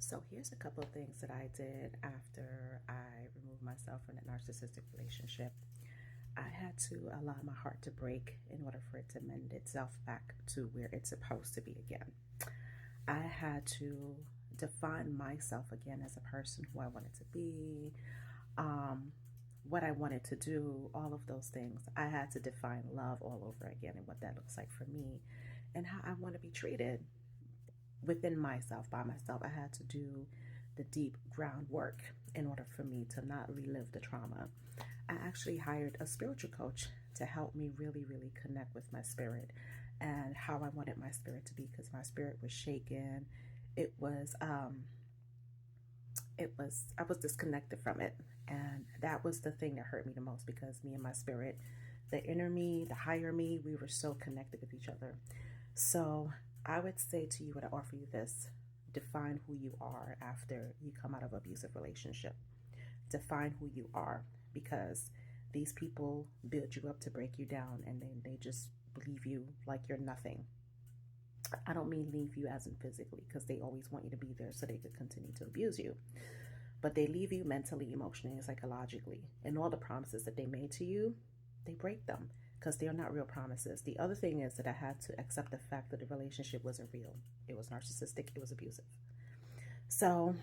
So here's a couple of things that I did after I removed myself from that narcissistic relationship. I had to allow my heart to break in order for it to mend itself back to where it's supposed to be again. I had to define myself again as a person, who I wanted to be, um, what I wanted to do, all of those things. I had to define love all over again and what that looks like for me and how I want to be treated within myself, by myself. I had to do the deep groundwork in order for me to not relive the trauma. I actually hired a spiritual coach to help me really, really connect with my spirit and how I wanted my spirit to be, because my spirit was shaken. It was I was disconnected from it, and that was the thing that hurt me the most, because me and my spirit, the inner me, the higher me, we were so connected with each other. So I would say to you, and I offer you this: define who you are after you come out of an abusive relationship. Define who you are, because these people build you up to break you down, and then they just leave you like you're nothing. I don't mean leave you as in physically, because they always want you to be there so they could continue to abuse you. But they leave you mentally, emotionally, and psychologically. And all the promises that they made to you, they break them because they're not real promises. The other thing is that I had to accept the fact that the relationship wasn't real. It was narcissistic, it was abusive. So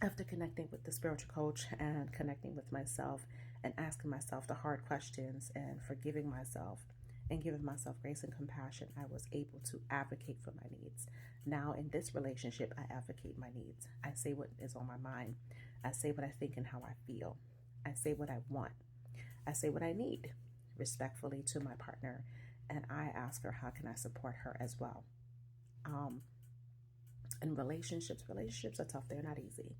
after connecting with the spiritual coach and connecting with myself and asking myself the hard questions and forgiving myself and giving myself grace and compassion, I was able to advocate for my needs. Now, in this relationship, I advocate my needs. I say what is on my mind. I say what I think and how I feel. I say what I want. I say what I need respectfully to my partner, and I ask her how can I support her as well. Um, in relationships are tough. They're not easy.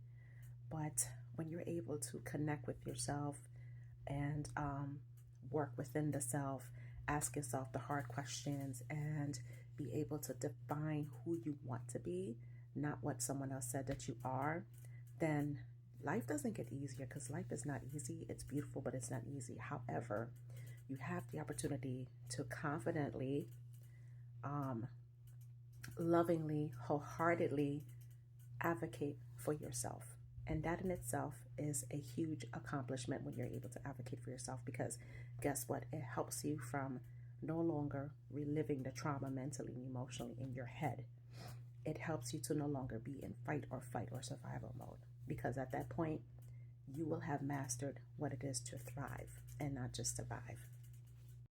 But when you're able to connect with yourself and work within the self, ask yourself the hard questions, and be able to define who you want to be, not what someone else said that you are, then life doesn't get easier, because life is not easy. It's beautiful, but it's not easy. However, you have the opportunity to confidently, um, lovingly, wholeheartedly advocate for yourself. And that in itself is a huge accomplishment when you're able to advocate for yourself, because guess what? It helps you from no longer reliving the trauma mentally and emotionally in your head. It helps you to no longer be in fight or survival mode, because at that point, you will have mastered what it is to thrive and not just survive.